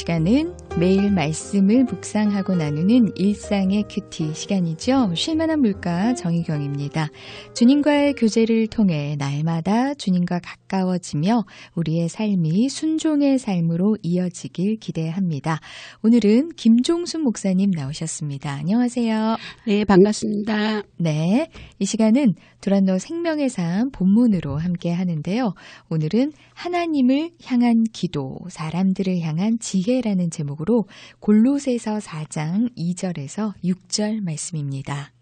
시간은 매일 말씀을 묵상하고 나누는 일상의 큐티 시간이죠. 쉴만한 물가 정희경입니다. 주님과의 교제를 통해 날마다 주님과 가까워지며 우리의 삶이 순종의 삶으로 이어지길 기대합니다. 오늘은 김종순 목사님 나오셨습니다. 안녕하세요. 네, 반갑습니다. 네, 이 시간은 두란노 생명의 삶 본문으로 함께 하는데요. 오늘은 하나님을 향한 기도, 사람들을 향한 지혜라는 제목으로 골로새서 4장 2절에서 6절 말씀입니다.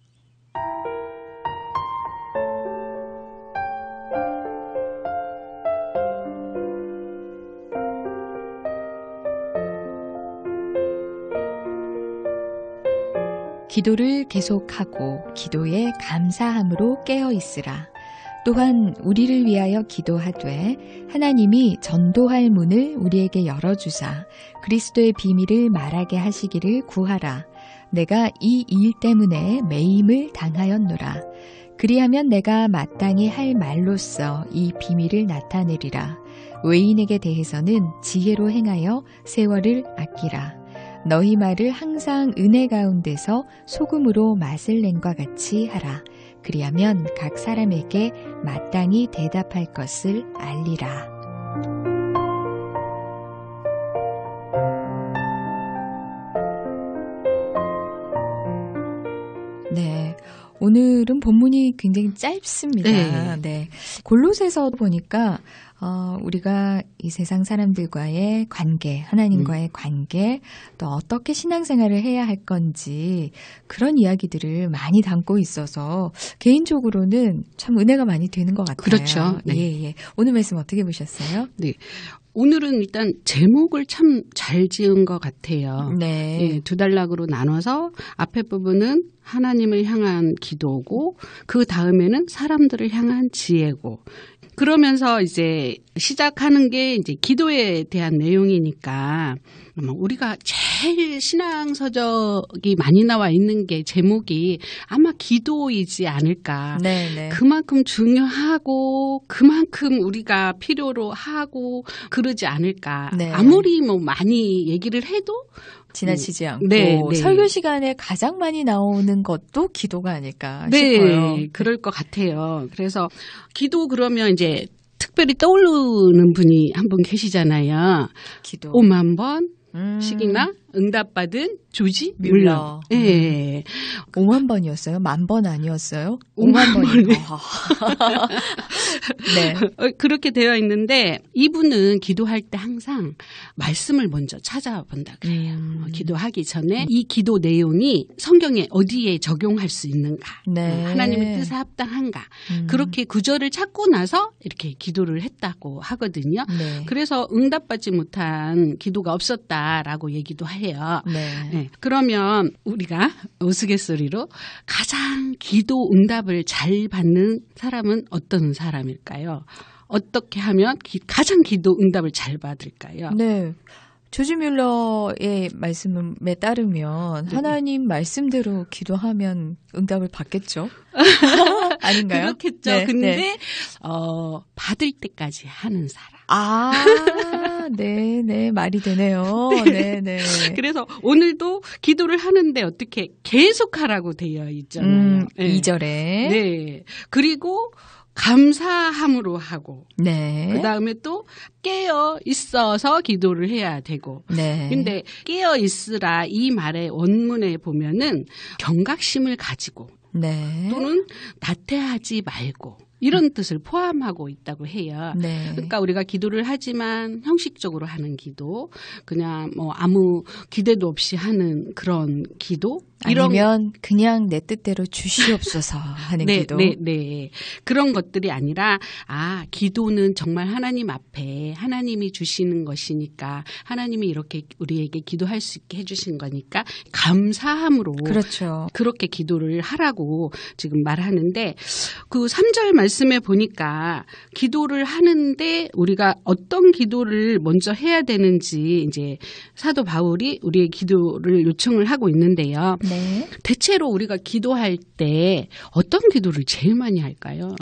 기도를 계속하고 기도에 감사함으로 깨어 있으라. 또한 우리를 위하여 기도하되 하나님이 전도할 문을 우리에게 열어주사 그리스도의 비밀을 말하게 하시기를 구하라. 내가 이 일 때문에 매임을 당하였노라. 그리하면 내가 마땅히 할 말로써 이 비밀을 나타내리라. 외인에게 대해서는 지혜로 행하여 세월을 아끼라. 너희 말을 항상 은혜 가운데서 소금으로 맛을 낸과 같이 하라. 그리하면 각 사람에게 마땅히 대답할 것을 알리라. 네, 오늘은 본문이 굉장히 짧습니다. 네. 골로새서 보니까 우리가 이 세상 사람들과의 관계, 하나님과의 관계, 또 어떻게 신앙생활을 해야 할 건지 그런 이야기들을 많이 담고 있어서 개인적으로는 참 은혜가 많이 되는 것 같아요. 그렇죠. 네. 예. 오늘 말씀 어떻게 보셨어요? 네. 오늘은 일단 제목을 참 잘 지은 것 같아요. 네. 예, 두 단락으로 나눠서 앞에 부분은 하나님을 향한 기도고 그 다음에는 사람들을 향한 지혜고 그러면서 이제 시작하는 게 이제 기도에 대한 내용이니까 우리가 제일 신앙서적이 많이 나와 있는 게 제목이 아마 기도이지 않을까. 네네. 그만큼 중요하고 그만큼 우리가 필요로 하고 그러지 않을까. 네. 아무리 뭐 많이 얘기를 해도 지나치지 않고 네. 설교 시간에 가장 많이 나오는 것도 기도가 아닐까 싶어요. 네, 그럴 것 같아요. 그래서 기도 그러면 이제 특별히 떠오르는 분이 한 분 계시잖아요. 기도. 5만 번씩이나 응답받은 조지 뮬러. 네. 5만 번이었어요? 10,000번 아니었어요? 5만 번이요. 네. 그렇게 되어 있는데 이분은 기도할 때 항상 말씀을 먼저 찾아본다 그래요. 기도하기 전에 이 기도 내용이 성경에 어디에 적용할 수 있는가. 네. 하나님의 뜻에 합당한가. 그렇게 구절을 찾고 나서 이렇게 기도를 했다고 하거든요. 네. 그래서 응답받지 못한 기도가 없었다라고 얘기도 해요. 네. 네. 그러면 우리가 우스갯소리로 가장 기도 응답을 잘 받는 사람은 어떤 사람일까요? 어떻게 하면 가장 기도 응답을 잘 받을까요? 네. 조지 뮬러의 말씀에 따르면 하나님 말씀대로 기도하면 응답을 받겠죠? 아닌가요? 그렇겠죠. 네, 근데 네. 받을 때까지 하는 사람. 네, 말이 되네요. 네. 그래서 오늘도 기도를 하는데 어떻게 계속하라고 되어 있잖아요. 2절에. 네. 그리고 감사함으로 하고. 네. 그 다음에 또 깨어 있어서 기도를 해야 되고. 네. 근데 깨어 있으라 이 말의 원문에 보면은 경각심을 가지고. 네. 또는 나태하지 말고. 이런 뜻을 포함하고 있다고 해요. 네. 그러니까 우리가 기도를 하지만 형식적으로 하는 기도, 그냥 뭐 아무 기대도 없이 하는 그런 기도, 아니면 그냥 내 뜻대로 주시옵소서 하는 기도. 네. 그런 것들이 아니라 기도는 정말 하나님 앞에 하나님이 주시는 것이니까 하나님이 이렇게 우리에게 기도할 수 있게 해주신 거니까 감사함으로 그렇죠. 그렇게 기도를 하라고 지금 말하는데 그 3절 말씀에 보니까 기도를 하는데 우리가 어떤 기도를 먼저 해야 되는지 이제 사도 바울이 우리의 기도를 요청을 하고 있는데요. 네. 대체로 우리가 기도할 때 어떤 기도를 제일 많이 할까요?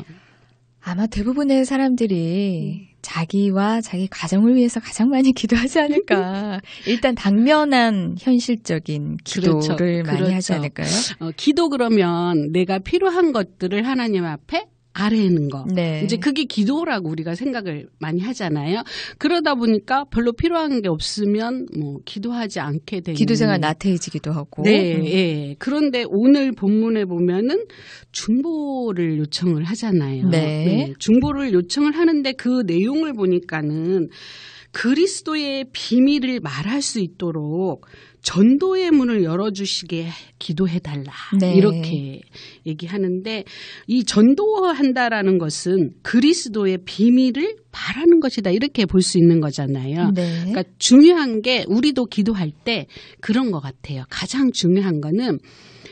아마 대부분의 사람들이 자기와 자기 가정을 위해서 가장 많이 기도하지 않을까. 일단 당면한 현실적인 기도를 많이 하지 않을까요? 기도 그러면 내가 필요한 것들을 하나님 앞에 아뢰는 거. 네. 이제 그게 기도라고 우리가 생각을 많이 하잖아요. 그러다 보니까 별로 필요한 게 없으면 뭐 기도하지 않게 되는. 기도 생활 나태해지기도 하고. 네, 예. 그런데 오늘 본문에 보면은 중보를 요청을 하잖아요. 네. 네. 중보를 요청을 하는데 그 내용을 보니까는 그리스도의 비밀을 말할 수 있도록 전도의 문을 열어주시게 기도해달라. 네. 이렇게 얘기하는데 이 전도한다라는 것은 그리스도의 비밀을 말하는 것이다. 이렇게 볼 수 있는 거잖아요. 네. 그러니까 중요한 게 우리도 기도할 때 그런 것 같아요. 가장 중요한 거는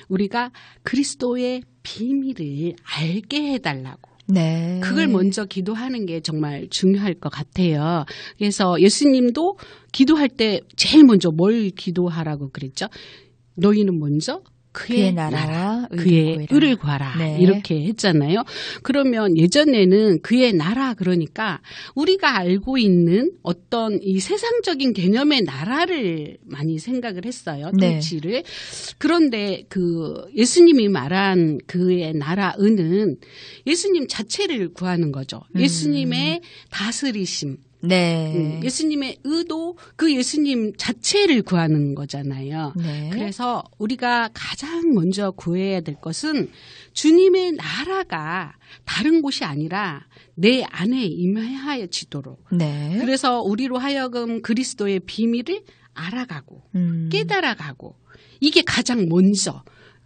우리가 그리스도의 비밀을 알게 해달라고. 네. 그걸 먼저 기도하는 게 정말 중요할 것 같아요. 그래서 예수님도 기도할 때 제일 먼저 뭘 기도하라고 그랬죠? 너희는 먼저 그의 나라와 그의 의를 구하라. 네. 이렇게 했잖아요. 그러면 예전에는 그의 나라 그러니까 우리가 알고 있는 어떤 이 세상적인 개념의 나라를 많이 생각을 했어요. 통치를. 네. 그런데 그 예수님이 말한 그의 나라의는 예수님 자체를 구하는 거죠. 예수님의 다스리심. 네. 예수님의 의도, 그 예수님 자체를 구하는 거잖아요. 네. 그래서 우리가 가장 먼저 구해야 될 것은 주님의 나라가 다른 곳이 아니라 내 안에 임하여지도록. 네. 그래서 우리로 하여금 그리스도의 비밀을 알아가고 깨달아가고 이게 가장 먼저.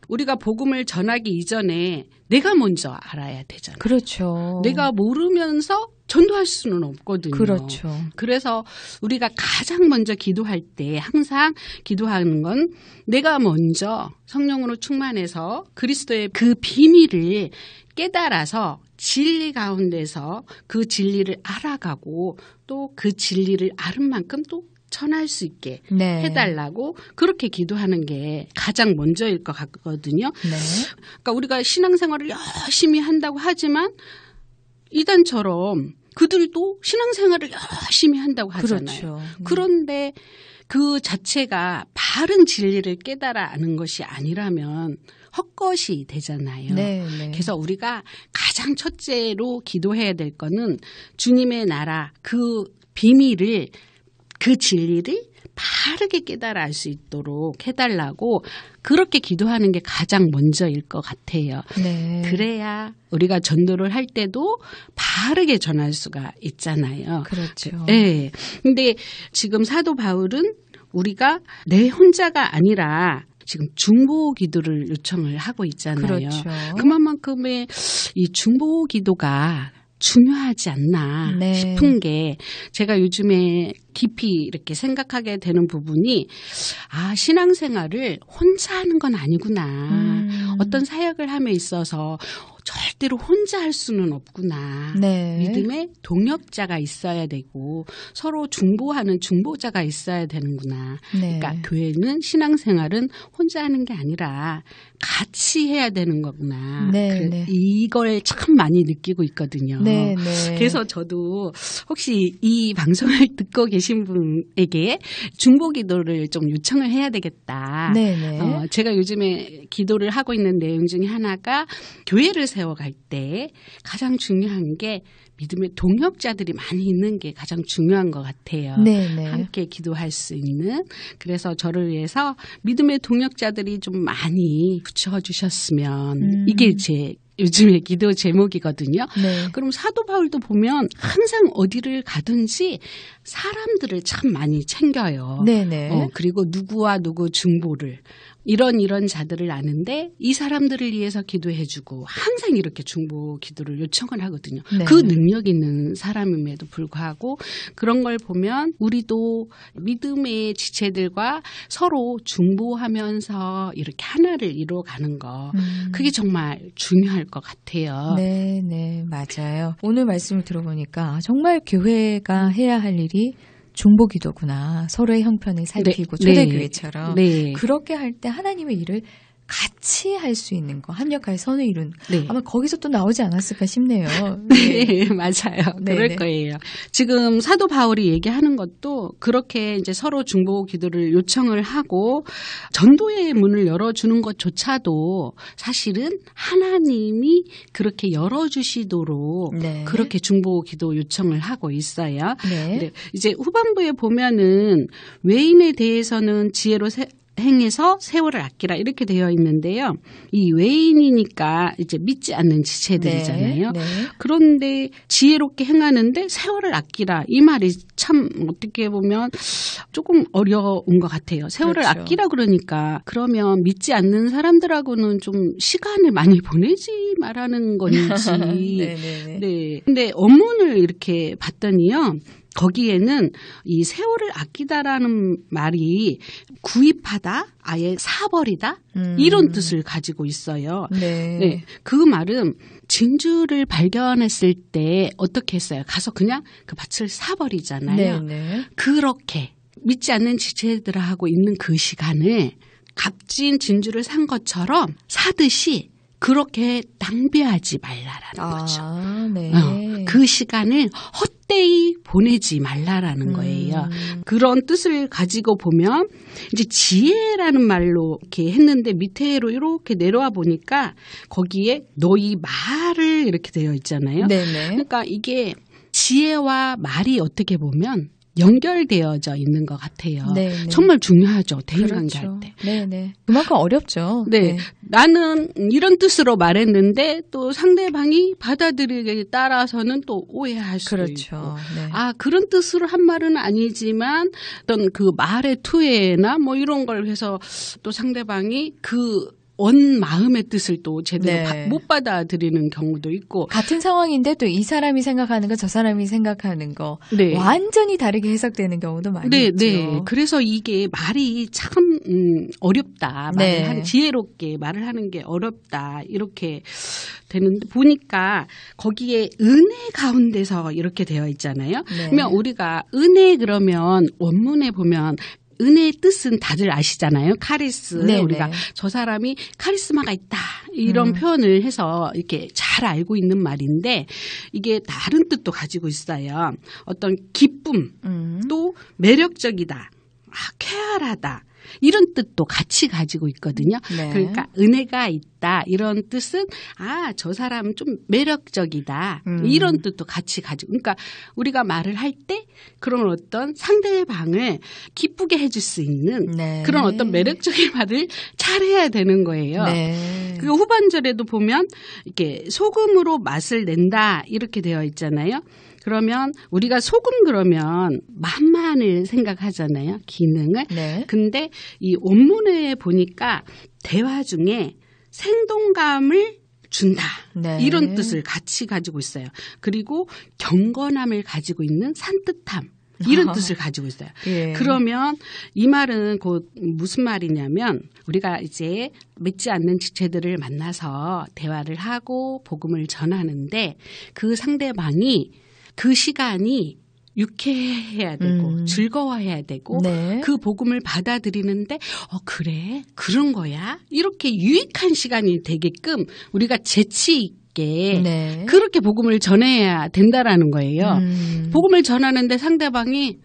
우리가 복음을 전하기 이전에 내가 먼저 알아야 되잖아요. 그렇죠. 내가 모르면서 전도할 수는 없거든요. 그렇죠. 그래서 우리가 가장 먼저 기도할 때 항상 기도하는 건 내가 먼저 성령으로 충만해서 그리스도의 그 비밀을 깨달아서 진리 가운데서 그 진리를 알아가고 또 그 진리를 아는 만큼 또 전할 수 있게 네. 해달라고 그렇게 기도하는 게 가장 먼저일 것 같거든요. 네. 그러니까 우리가 신앙생활을 열심히 한다고 하지만 이단처럼 그들도 신앙생활을 열심히 한다고 하잖아요. 그렇죠. 그런데 그 자체가 바른 진리를 깨달아 아는 것이 아니라면 헛것이 되잖아요. 네, 네. 그래서 우리가 가장 첫째로 기도해야 될 거는 주님의 나라 그 비밀을 그 진리를 바르게 깨달아 알 수 있도록 해달라고 그렇게 기도하는 게 가장 먼저일 것 같아요. 네. 그래야 우리가 전도를 할 때도 바르게 전할 수가 있잖아요. 그렇죠. 네. 근데 지금 사도 바울은 우리가 내 혼자가 아니라 지금 중보 기도를 요청을 하고 있잖아요. 그렇죠. 그만큼의 이 중보 기도가 중요하지 않나 네. 싶은 게 제가 요즘에 깊이 이렇게 생각하게 되는 부분이 신앙생활을 혼자 하는 건 아니구나. 어떤 사역을 함에 있어서 절대로 혼자 할 수는 없구나. 네. 믿음의 동역자가 있어야 되고 서로 중보하는 중보자가 있어야 되는구나. 네. 그러니까 교회는 신앙생활은 혼자 하는 게 아니라 같이 해야 되는 거구나. 네, 네. 이걸 참 많이 느끼고 있거든요. 네, 네. 그래서 저도 혹시 이 방송을 듣고 계신 분에게 중보 기도를 좀 요청을 해야 되겠다. 네, 네. 제가 요즘에 기도를 하고 있는 내용 중에 하나가 교회를 세워갈 때 가장 중요한 게 믿음의 동역자들이 많이 있는 게 가장 중요한 것 같아요. 네네. 함께 기도할 수 있는. 그래서 저를 위해서 믿음의 동역자들이 좀 많이 붙여주셨으면 이게 제 요즘의 기도 제목이거든요. 네. 그럼 사도 바울도 보면 항상 어디를 가든지 사람들을 참 많이 챙겨요. 네네. 그리고 누구와 누구 중보를 이런 자들을 아는데 이 사람들을 위해서 기도해주고 항상 이렇게 중보 기도를 요청을 하거든요. 네. 그 능력 있는 사람임에도 불구하고 그런 걸 보면 우리도 믿음의 지체들과 서로 중보하면서 이렇게 하나를 이루어가는 거 그게 정말 중요할 것 같아요. 네, 네, 맞아요. 오늘 말씀을 들어보니까 정말 교회가 해야 할 일이 중보기도구나. 서로의 형편을 살피고 네, 초대교회처럼 네. 그렇게 할 때 하나님의 일을 같이 할 수 있는 거, 합력할 선을 이룬. 네. 아마 거기서 또 나오지 않았을까 싶네요. 네, 맞아요. 네, 그럴 네. 거예요. 지금 사도 바울이 얘기하는 것도 그렇게 이제 서로 중보 기도를 요청을 하고 전도의 문을 열어주는 것조차도 사실은 하나님이 그렇게 열어주시도록 네. 그렇게 중보 기도 요청을 하고 있어요. 네. 네, 이제 후반부에 보면은 외인에 대해서는 지혜로 행해서 세월을 아끼라 이렇게 되어 있는데요. 이 외인이니까 이제 믿지 않는 지체들이잖아요. 네. 네. 그런데 지혜롭게 행하는데 세월을 아끼라 이 말이 참 어떻게 보면 조금 어려운 것 같아요. 세월을 그렇죠. 아끼라 그러니까 그러면 믿지 않는 사람들하고는 좀 시간을 많이 보내지 말라는 건지. 네네네. 네. 근데 원문을 이렇게 봤더니요. 거기에는 이 세월을 아끼다라는 말이 구입하다, 아예 사버리다 이런 뜻을 가지고 있어요. 네. 네, 그 말은 진주를 발견했을 때 어떻게 했어요? 가서 그냥 그 밭을 사버리잖아요. 네네. 그렇게 믿지 않는 지체들하고 있는 그 시간을 값진 진주를 산 것처럼 사듯이 그렇게 낭비하지 말라라는 거죠. 네. 그 시간을 헛되이 보내지 말라라는 거예요. 그런 뜻을 가지고 보면 이제 지혜라는 말로 이렇게 했는데 밑에로 이렇게 내려와 보니까 거기에 너희 말을 이렇게 되어 있잖아요. 네네. 그러니까 이게 지혜와 말이 어떻게 보면 연결되어져 있는 것 같아요. 네네. 정말 중요하죠. 대인관계할 그렇죠. 때. 네네. 그만큼 어렵죠. 네. 나는 이런 뜻으로 말했는데 또 상대방이 받아들이기에 따라서는 또 오해할 수도 그렇죠. 있고. 네. 아, 그런 뜻으로 한 말은 아니지만 어떤 그 말의 투해나 뭐 이런 걸 해서 또 상대방이 그 원 마음의 뜻을 또 제대로 네. 못 받아들이는 경우도 있고. 같은 상황인데 또 이 사람이 생각하는 거 저 사람이 생각하는 거 네. 완전히 다르게 해석되는 경우도 많이 네, 있죠. 네. 그래서 이게 말이 참 어렵다. 네. 지혜롭게 말을 하는 게 어렵다. 이렇게 되는데 보니까 거기에 은혜 가운데서 이렇게 되어 있잖아요. 네. 그러면 우리가 은혜 그러면 원문에 보면 은혜의 뜻은 다들 아시잖아요. 카리스. 네네. 우리가 저 사람이 카리스마가 있다. 이런 표현을 해서 이렇게 잘 알고 있는 말인데 이게 다른 뜻도 가지고 있어요. 어떤 기쁨, 또 매력적이다. 쾌활하다. 이런 뜻도 같이 가지고 있거든요. 네. 그러니까 은혜가 있다. 이런 뜻은 저 사람은 좀 매력적이다. 이런 뜻도 같이 가지고. 그러니까 우리가 말을 할 때 그런 어떤 상대방을 기쁘게 해줄 수 있는 네. 그런 어떤 매력적인 말을 잘해야 되는 거예요. 네. 그 후반절에도 보면 이렇게 소금으로 맛을 낸다 이렇게 되어 있잖아요. 그러면 우리가 소금 그러면 맛만을 생각하잖아요. 기능을. 네. 근데 이 원문에 보니까 대화 중에 생동감을 준다. 네. 이런 뜻을 같이 가지고 있어요. 그리고 경건함을 가지고 있는 산뜻함. 이런 뜻을 가지고 있어요. 예. 그러면 이 말은 곧 무슨 말이냐면 우리가 이제 믿지 않는 지체들을 만나서 대화를 하고 복음을 전하는데 그 상대방이 그 시간이 유쾌해야 되고 즐거워해야 되고 네. 그 복음을 받아들이는데 그래? 그런 거야? 이렇게 유익한 시간이 되게끔 우리가 재치 있게 네. 그렇게 복음을 전해야 된다라는 거예요. 복음을 전하는데 상대방이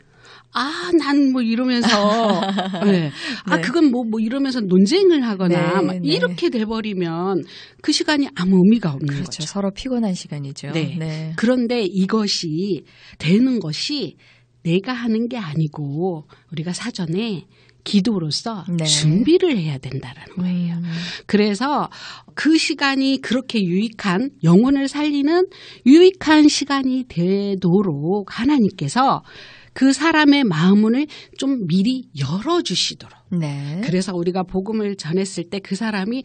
난 뭐 이러면서, 네. 네. 그건 뭐 이러면서 논쟁을 하거나 네, 막 네. 이렇게 돼버리면 그 시간이 아무 의미가 없는 그렇죠. 거죠. 서로 피곤한 시간이죠. 네. 네. 그런데 이것이 되는 것이 내가 하는 게 아니고 우리가 사전에 기도로서 네. 준비를 해야 된다라는 거예요. 그래서 그 시간이 그렇게 유익한 영혼을 살리는 유익한 시간이 되도록 하나님께서 그 사람의 마음문을 좀 미리 열어주시도록. 네. 그래서 우리가 복음을 전했을 때 그 사람이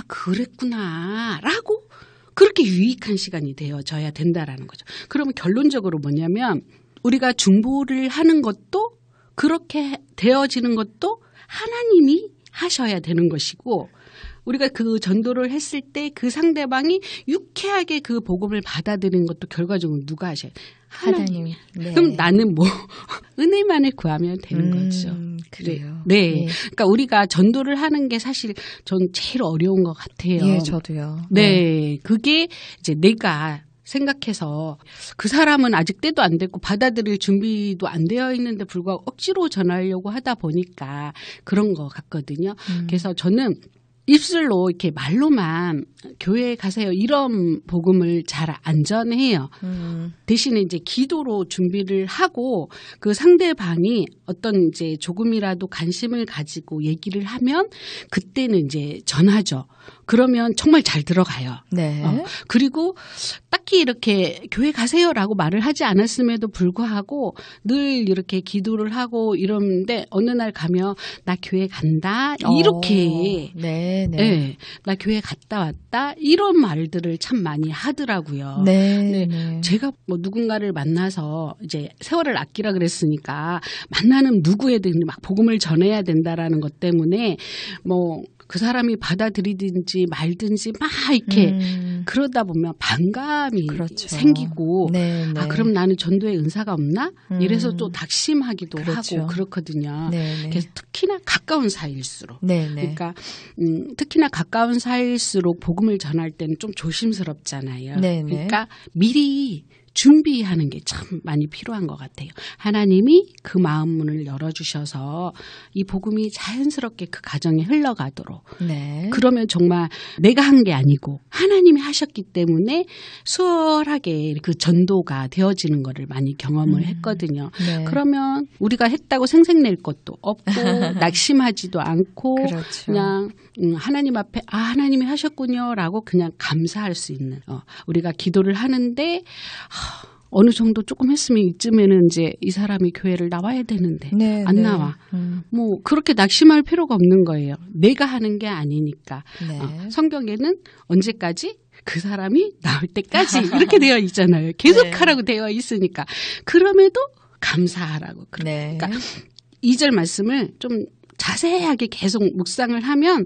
그랬구나 라고 그렇게 유익한 시간이 되어져야 된다라는 거죠. 그러면 결론적으로 뭐냐면 우리가 중보를 하는 것도 그렇게 되어지는 것도 하나님이 하셔야 되는 것이고 우리가 그 전도를 했을 때 그 상대방이 유쾌하게 그 복음을 받아들이는 것도 결과적으로 누가 하셔요? 하나님. 네. 그럼 나는 뭐 은혜만을 구하면 되는 거죠. 그래요. 네. 그러니까 우리가 전도를 하는 게 사실 전 제일 어려운 것 같아요. 예, 저도요. 네. 그게 이제 내가 생각해서 그 사람은 아직 때도 안 됐고 받아들일 준비도 안 되어 있는데 불구하고 억지로 전하려고 하다 보니까 그런 것 같거든요. 그래서 저는 입술로 이렇게 말로만 교회에 가세요 이런 복음을 잘 안 전해요. 대신에 이제 기도로 준비를 하고 그 상대방이 어떤 이제 조금이라도 관심을 가지고 얘기를 하면 그때는 이제 전하죠. 그러면 정말 잘 들어가요. 네. 그리고 딱히 이렇게 교회 가세요라고 말을 하지 않았음에도 불구하고 늘 이렇게 기도를 하고 이러는데 어느 날 가면 나 교회 간다 이렇게 네, 네. 네, 나 교회 갔다 왔다 이런 말들을 참 많이 하더라고요. 네, 네. 제가 뭐 누군가를 만나서 이제 세월을 아끼라 그랬으니까 만나는 누구에든 막 복음을 전해야 된다라는 것 때문에 뭐 그 사람이 받아들이든지 말든지 막 이렇게 그러다 보면 반감이 그렇죠. 생기고 네, 네. 아 그럼 나는 전도에 은사가 없나? 이래서 또 낙심하기도 그렇죠. 하고 그렇거든요. 네, 네. 그래서 특히나 가까운 사이일수록 네, 네. 그러니까 특히나 가까운 사이일수록 복음을 전할 때는 좀 조심스럽잖아요. 네, 네. 그러니까 미리 준비하는 게 참 많이 필요한 것 같아요. 하나님이 그 마음 문을 열어주셔서 이 복음이 자연스럽게 그 가정에 흘러가도록. 네. 그러면 정말 내가 한 게 아니고 하나님이 하셨기 때문에 수월하게 그 전도가 되어지는 거를 많이 경험을 했거든요. 네. 그러면 우리가 했다고 생색낼 것도 없고 낙심하지도 않고 그렇죠. 그냥 하나님 앞에 아 하나님이 하셨군요라고 그냥 감사할 수 있는 우리가 기도를 하는데 어느 정도 조금 했으면 이쯤에는 이제 이 사람이 교회를 나와야 되는데 네, 안 네. 나와. 뭐 그렇게 낙심할 필요가 없는 거예요. 내가 하는 게 아니니까. 네. 성경에는 언제까지? 그 사람이 나올 때까지 이렇게 되어 있잖아요. 계속 네. 하라고 되어 있으니까. 그럼에도 감사하라고. 네. 그러니까 2절 말씀을 좀 자세하게 계속 묵상을 하면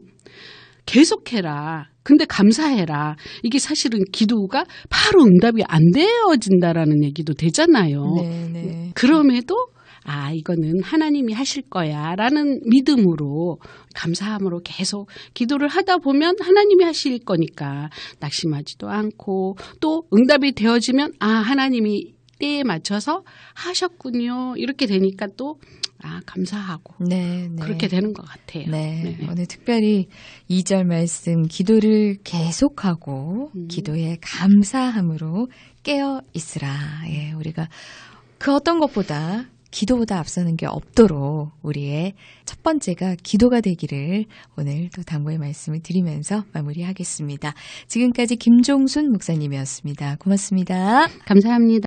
계속해라. 근데 감사해라. 이게 사실은 기도가 바로 응답이 안 되어진다라는 얘기도 되잖아요. 네, 네. 그럼에도 아 이거는 하나님이 하실 거야 라는 믿음으로 감사함으로 계속 기도를 하다 보면 하나님이 하실 거니까 낙심하지도 않고 또 응답이 되어지면 아 하나님이 때에 맞춰서 하셨군요. 이렇게 되니까 또 아 감사하고 네, 네. 그렇게 되는 것 같아요. 네. 오늘 특별히 2절 말씀 기도를 계속하고 기도에 감사함으로 깨어 있으라. 예, 우리가 그 어떤 것보다 기도보다 앞서는 게 없도록 우리의 첫 번째가 기도가 되기를 오늘 또 당부의 말씀을 드리면서 마무리하겠습니다. 지금까지 김종순 목사님이었습니다. 고맙습니다. 감사합니다.